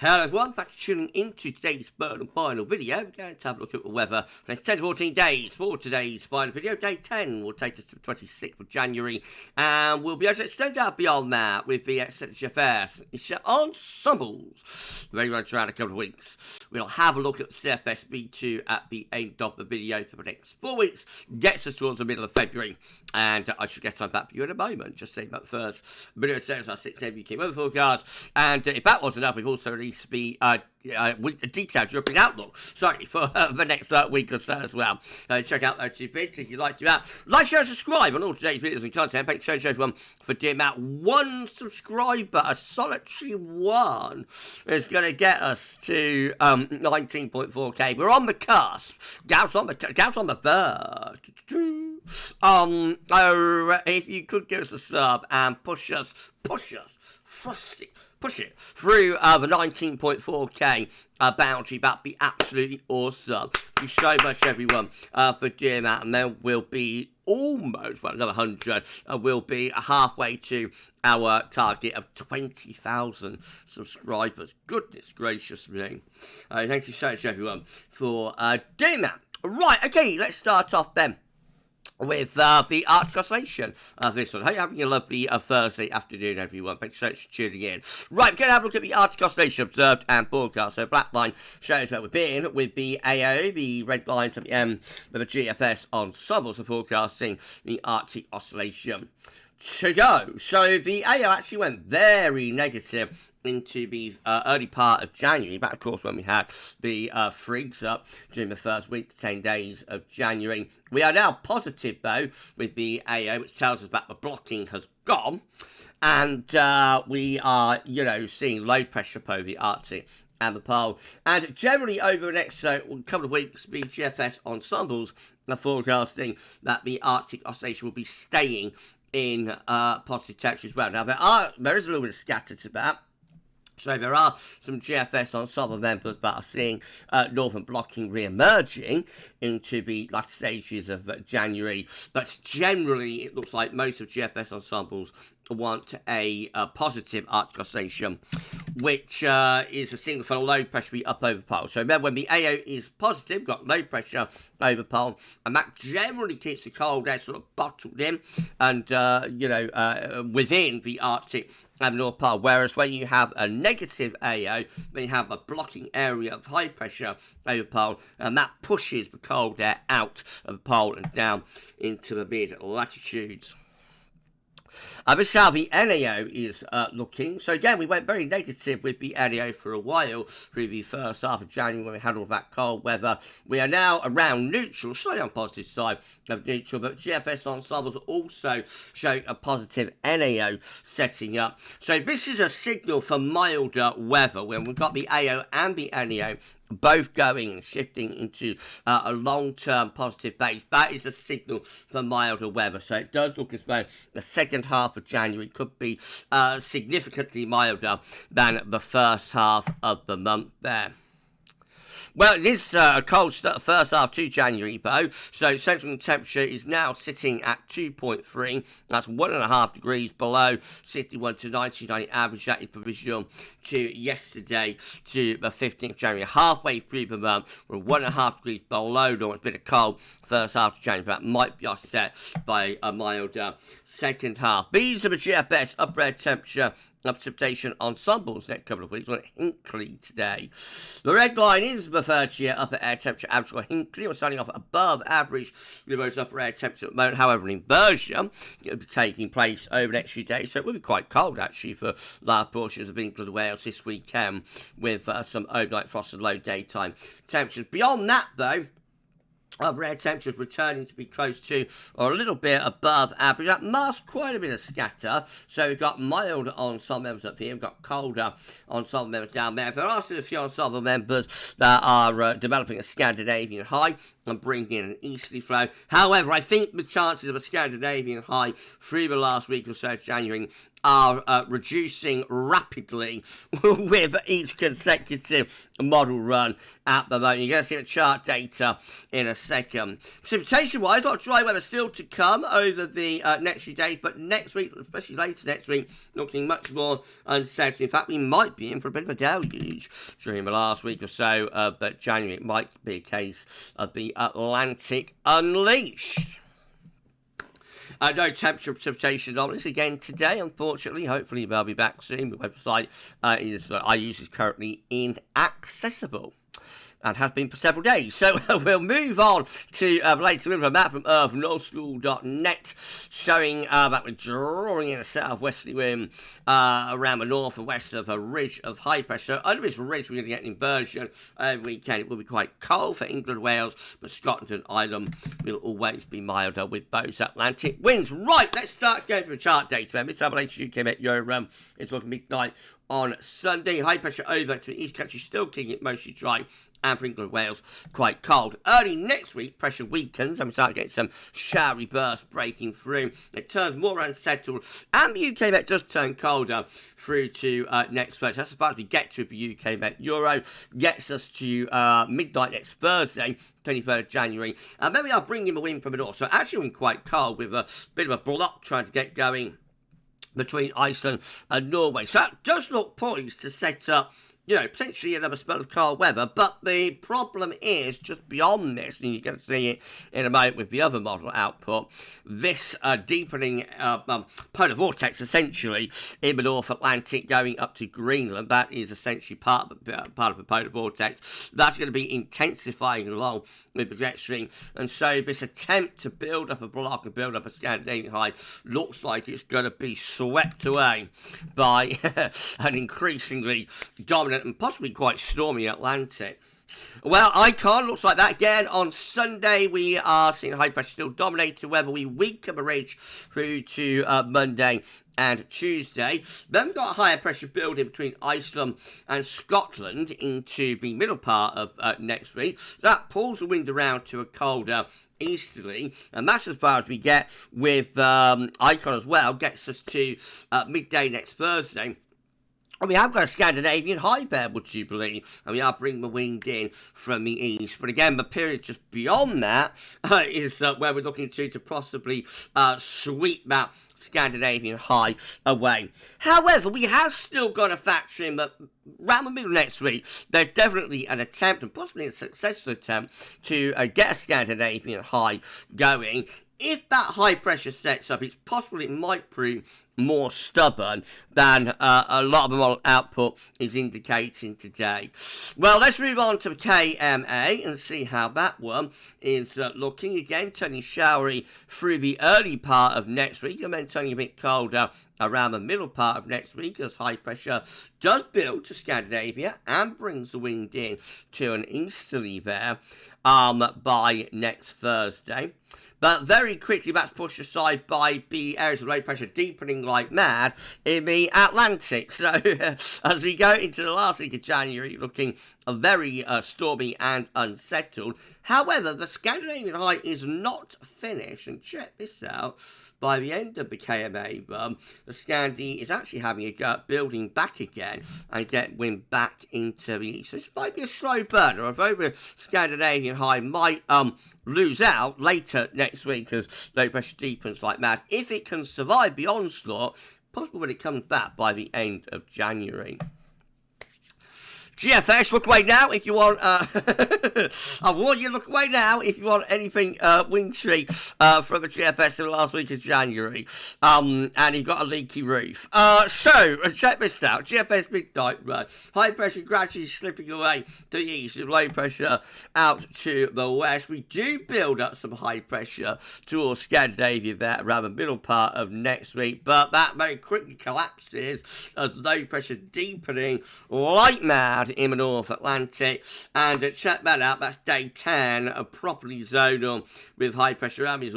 Hello everyone, thanks for tuning into today's third and final video. We're going to have a look at the weather for the next 10 to 14 days for today's final video. Day 10 will take us to the 26th of January, and we'll be able to extend out beyond that with the GFS ensembles. Very much around a couple of weeks. We'll have a look at the CFS V2 at the end of the video for the next 4 weeks. Gets us towards the middle of February, and I should get on back for you in a moment. Just saying about the first video today was our 6 UK weather forecast, and if that wasn't enough, we've also released the detailed European outlook, sorry, for the next week or so as well. Check out those two bits if you'd like to. Like, share, and subscribe on all today's videos and content. Thanks so much everyone for doing that. One subscriber, a solitary one, is going to get us to 19.4k. We're on the cusp. Gavs on the verge. If you could give us a sub and push it through the 19.4k boundary, that'd be absolutely awesome. Thank you so much everyone for doing that, and then we'll be almost, well, another 100, we'll be halfway to our target of 20,000 subscribers. Goodness gracious me. Thank you so much everyone for doing that. Right, okay, let's start off then with the Arctic oscillation of this one. Hope you're having a lovely Thursday afternoon, everyone. Thanks so much for tuning in. Right, we're going to have a look at the Arctic oscillation observed and forecast. So, black line shows where we've been with the AO, the red lines at the M with the GFS ensembles are forecasting the Arctic oscillation to go. So, the AO actually went very negative into the early part of January, but of course when we had the freaks up during the first week to 10 days of January. We are now positive though with the AO, which tells us that the blocking has gone, and we are, seeing low pressure over the Arctic and the pole. And generally over the next couple of weeks, the GFS ensembles are forecasting that the Arctic oscillation will be staying in positive territory as well. Now there is a little bit of scatter to that. So there are some GFS ensemble members that are seeing northern blocking re-emerging into the latter stages of January. But generally, it looks like most of GFS ensembles want a positive Arctic oscillation, which is a signal for a low pressure up over pole. So remember, when the AO is positive, we've got low pressure over pole, and that generally keeps the cold air sort of bottled in and, within the Arctic and North Pole. Whereas when you have a negative AO, then you have a blocking area of high pressure over pole, and that pushes the cold air out of the pole and down into the mid latitudes. This is how the NAO is looking. So again, we went very negative with the NAO for a while through the first half of January when we had all that cold weather. We are now around neutral, slightly on the positive side of neutral, but GFS ensembles also showing a positive NAO setting up. So this is a signal for milder weather when we've got the AO and the NAO both going and shifting into a long-term positive base. That is a signal for milder weather. So it does look as though the second half of January could be significantly milder than the first half of the month there. Well, it is a cold start, first half to January, though. So central temperature is now sitting at 2.3. That's 1.5 degrees below 61 to 99 average. That is provisional to yesterday, to the 15th of January. Halfway through the month, we're 1.5 degrees below normal. It's been a cold first half of January, but that might be offset by a milder second half. These are the GFS upper air temperature precipitation ensembles next couple of weeks. We're at Hinkley today. The red line is the third year upper air temperature average for Hinkley. We're starting off above average with those upper air temperature at the moment. However, an inversion will be taking place over the next few days, so it will be quite cold actually for large portions of England and Wales this weekend, with some overnight frost and low daytime temperatures. Beyond that, though, upper air temperatures returning to be close to or a little bit above average. That masks quite a bit of scatter. So we've got mild ensemble members up here. We've got colder ensemble members down there. There are still a few ensemble members that are developing a Scandinavian high and bring in an easterly flow. However, I think the chances of a Scandinavian high through the last week or so of January are reducing rapidly with each consecutive model run at the moment. You're going to see the chart data in a second. Precipitation-wise, a lot of dry weather still to come over the next few days, but next week, especially later next week, looking much more unsettled. In fact, we might be in for a bit of a deluge during the last week or so, but January it might be a case of the Atlantic unleashed. No temperature precipitation anomalies again today, unfortunately. Hopefully they'll be back soon. The website I use is currently inaccessible and has been for several days. So we'll move on to later with a map from earthnorthschool.net showing that we're drawing in a southwesterly wind around the north and west of a ridge of high pressure. Under this ridge, we're going to get an inversion over the weekend. It will be quite cold for England, Wales, but Scotland and Ireland will always be milder with those Atlantic winds. Right, let's start going through the chart data. This latest UK Met Euro is looking midnight on Sunday. High pressure over to the east country, still keeping it mostly dry, and for England and Wales, quite cold. Early next week, pressure weakens, and we start getting some showery bursts breaking through. It turns more unsettled, and the UK Met does turn colder through to next Thursday. That's as far as we get to the UK Met Euro. Gets us to midnight next Thursday, 23rd of January. And then we are bringing the wind from the north. So actually we're quite cold with a bit of a block trying to get going between Iceland and Norway. So that does look poised to set up, potentially another spell of cold weather. But the problem is, just beyond this, and you're going to see it in a moment with the other model output, this deepening polar vortex, essentially, in the North Atlantic going up to Greenland. That is essentially part of the polar vortex. That's going to be intensifying along with the jet stream. And so this attempt to build up a block and build up a Scandinavian high looks like it's going to be swept away by an increasingly dominant and possibly quite stormy Atlantic. Well, Icon looks like that again. On Sunday, we are seeing high pressure still dominating weather. We weaken the ridge through to Monday and Tuesday. Then we've got a higher pressure building between Iceland and Scotland into the middle part of next week. That pulls the wind around to a colder easterly, and that's as far as we get with Icon as well. Gets us to midday next Thursday. And we have got a Scandinavian high there, would you believe? And we are bringing the wind in from the east. But again, the period just beyond that is where we're looking to possibly sweep that Scandinavian high away. However, we have still got to factor in that around the middle of next week, there's definitely an attempt, and possibly a successful attempt, to get a Scandinavian high going. If that high pressure sets up, it's possible it might prove more stubborn than a lot of the model output is indicating today. Well, let's move on to the KMA and see how that one is looking. Again, turning showery through the early part of next week, and then turning a bit colder around the middle part of next week as high pressure does build to Scandinavia and brings the wind in to an easterly there by next Thursday. But very quickly that's pushed aside by the areas of low pressure deepening like mad in the Atlantic. So as we go into the last week of January, looking very stormy and unsettled. However, the Scandinavian high is not finished, and check this out. By the end of the KMA run, the Scandi is actually having a go at building back again and get wind back into the east. So this might be a slow burner, although the Scandinavian high might lose out later next week as low pressure deepens like mad. If it can survive the onslaught, possible when it comes back by the end of January. GFS, look away now if you want, I warn you, look away now if you want anything wintry from the GFS in the last week of January, and you've got a leaky roof. So, check this out, GFS midnight run, high pressure gradually slipping away to the east, with low pressure out to the west. We do build up some high pressure towards Scandinavia there around the middle part of next week, but that very quickly collapses as low pressure deepening like mad in the North Atlantic, and check that out, that's day 10, properly zonal with high pressure around the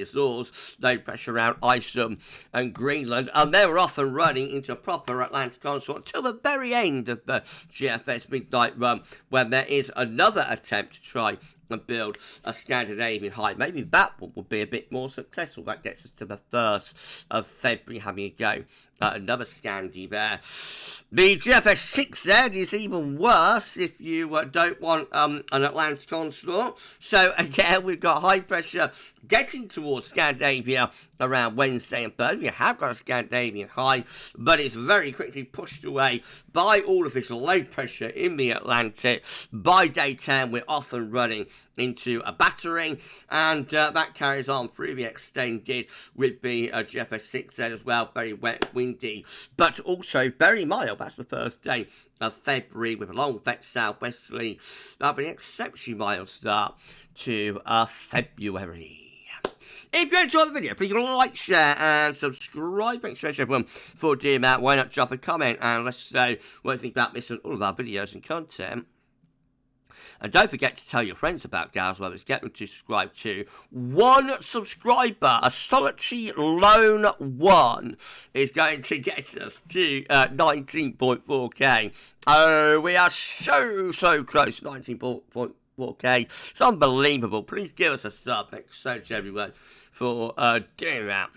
Azores, low pressure around Iceland and Greenland, and they were off and running into a proper Atlantic onslaught until the very end of the GFS midnight run, when there is another attempt to try and build a Scandinavian high. Maybe that one would be a bit more successful. That gets us to the 1st of February, having a go at another Scandi there. The GFS 6Z is even worse if you don't want an Atlantic onslaught. So again, we've got high pressure getting towards Scandinavia around Wednesday and Thursday. We have got a Scandinavian high, but it's very quickly pushed away by all of this low pressure in the Atlantic. By day 10, we're off and running into a battering, and that carries on through the extended with the GFS 6Z as well. Very wet, windy, but also very mild. That's the first day of February with a long vect southwesterly. That'll be an exceptionally mild start to February. If you enjoyed the video, please like, share, and subscribe. Thanks so much, everyone, for doing that. Why not drop a comment and let us know what you think about this and all of our videos and content. And don't forget to tell your friends about GavsWeatherVids. Get them to subscribe too. One subscriber, a solitary lone one, is going to get us to 19.4k. Oh, we are so close to 19.4k. It's unbelievable. Please give us a sub. Thanks so much, everyone, for doing that.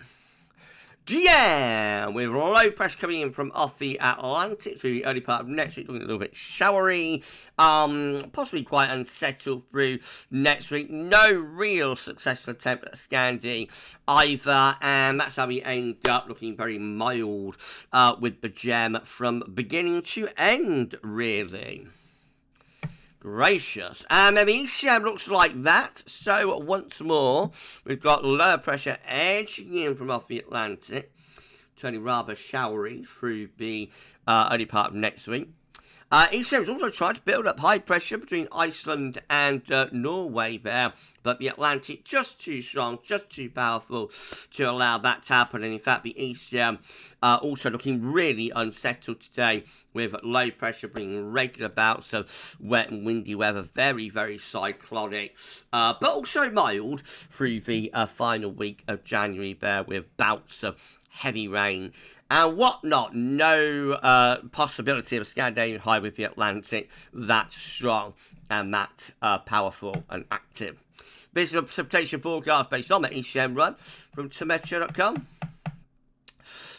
Yeah, with low pressure coming in from off the Atlantic through the early part of next week, looking a little bit showery, possibly quite unsettled through next week. No real successful attempt at Scandi either, and that's how we end up looking very mild with the gem from beginning to end, really. Gracious. And then the ECM looks like that. So once more, we've got lower pressure edging in from off the Atlantic, turning rather showery through the early part of next week. ECM is also trying to build up high pressure between Iceland and Norway there, but the Atlantic just too strong, just too powerful to allow that to happen. And in fact, the ECM also looking really unsettled today, with low pressure bringing regular bouts of wet and windy weather, very cyclonic, but also mild through the final week of January there, with bouts of heavy rain and whatnot. No possibility of a Scandinavian high with the Atlantic that strong and that powerful and active. This is a precipitation forecast based on the ECM run from Tameteo.com.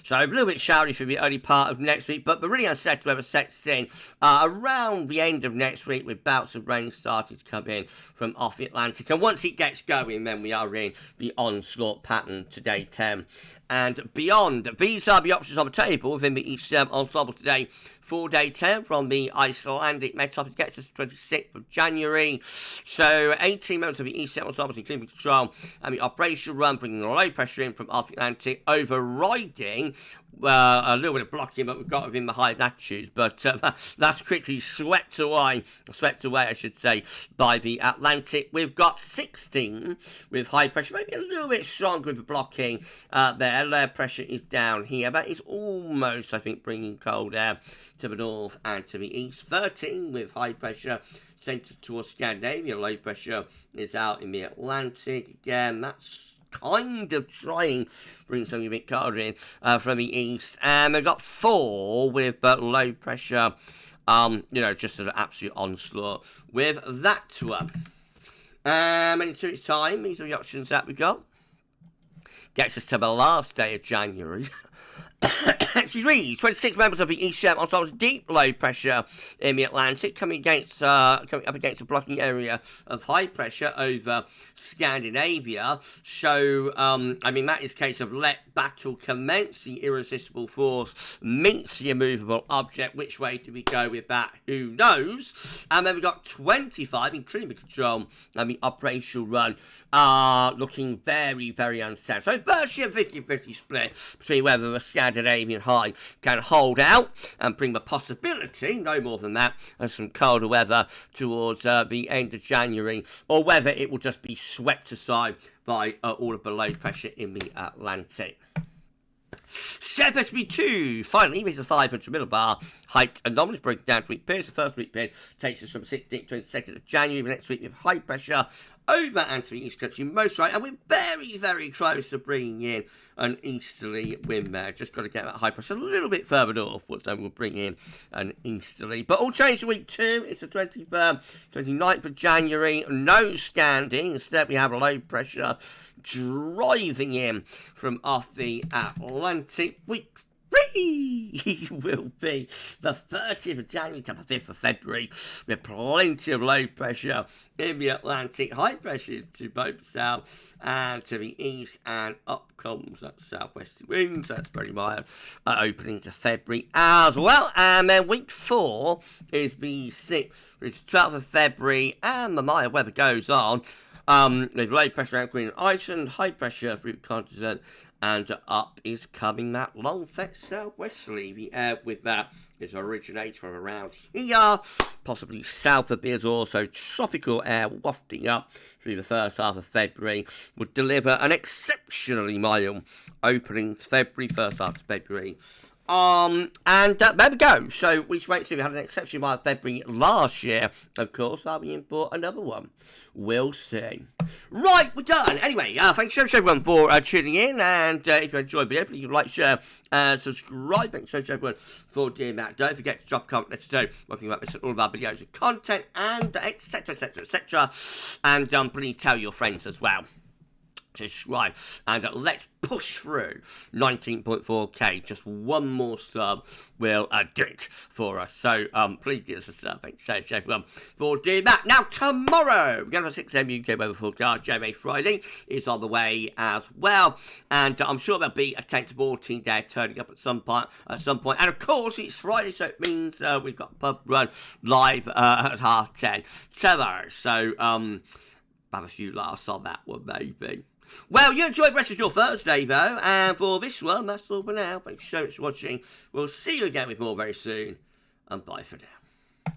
So a little bit showery for the early part of next week, but the really unsettled weather sets in around the end of next week, with bouts of rain starting to come in from off the Atlantic. And once it gets going, then we are in the onslaught pattern to day 10 and beyond. These are the options on the table within the ECM ensemble today for day 10 from the Icelandic Met Office. Gets us to 26th of January. So 18 members of the ECM ensembles, including control and the operational run, bringing the low pressure in from off the Atlantic, overriding a little bit of blocking, but we've got within the high latitudes, but that's quickly swept away, I should say, by the Atlantic. We've got 16 with high pressure, maybe a little bit stronger with the blocking there. Low pressure is down here. That is almost, I think, bringing cold air to the north and to the east. 13 with high pressure centred towards Scandinavia. Low pressure is out in the Atlantic. Again, that's kind of trying to bring something a bit colder in from the east. And they've got 4 with low pressure, just an absolute onslaught with that one. And into its time, these are the options that we got. Gets us to the last day of January. Excuse me, 26 members of the ECM ensemble, deep low pressure in the Atlantic, coming up against a blocking area of high pressure over Scandinavia. So, that is a case of let battle commence. The irresistible force meets the immovable object. Which way do we go with that? Who knows? And then we've got 25, including the control and the operational run, looking very unsettled. So it's virtually a 50-50 split between whether the Scandinavian high can hold out and bring the possibility, no more than that, of some colder weather towards the end of January, or whether it will just be swept aside by all of the low pressure in the Atlantic. CFS V2, finally, this is a 500 millibar height anomalous, broken down to week periods. The first week period takes us from 16th to 22nd of January. The next week we have high pressure over and to the east country most right, and we're very close to bringing in an easterly wind there. Just got to get that high pressure a little bit further north, which then will bring in an easterly. But all change to week 2. It's the 29th of January. No Scandi. Instead, we have a low pressure driving in from off the Atlantic. Week 3 will be the 30th of January to the 5th of February, with plenty of low pressure in the Atlantic, high pressure to both south and to the east, and up comes that southwest winds. That's very mild, opening to February as well. And then week 4 is the 6th, which is 12th of February, and the mild weather goes on. With low pressure out Greenland Iceland, high pressure through the continent, and up is coming that long fetch southwesterly. The air with that is originates from around here, possibly south of Beers. Also tropical air wafting up through the first half of February would deliver an exceptionally mild opening to February, first half of February. And there we go. So we should wait and see. We had an exceptionally mild February last year. Of course, I'll be in for another one. We'll see. Right, we're done. Anyway, thanks so much everyone for tuning in. And if you enjoyed the video, please like, share, and subscribe. Thanks so much everyone for doing that. Don't forget to drop a comment. Let's know what you think about this, all of our videos and content, and etc, etc, etc. And please tell your friends as well. Subscribe, and let's push through 19.4k. Just one more sub will do it for us. So please give us a sub. Thanks so much everyone for doing that. Now tomorrow we're going to have a 6 AM UK weather forecast. GWV Friday is on the way as well, and I'm sure there'll be a 10 to 14 day turning up at some point. And of course it's Friday, so it means we've got a pub run live at 10:30 tomorrow. So have a few laughs on that one maybe. Well, you enjoyed the rest of your Thursday, though, and for this one, that's all for now. Thanks so much for watching. We'll see you again with more very soon, and bye for now.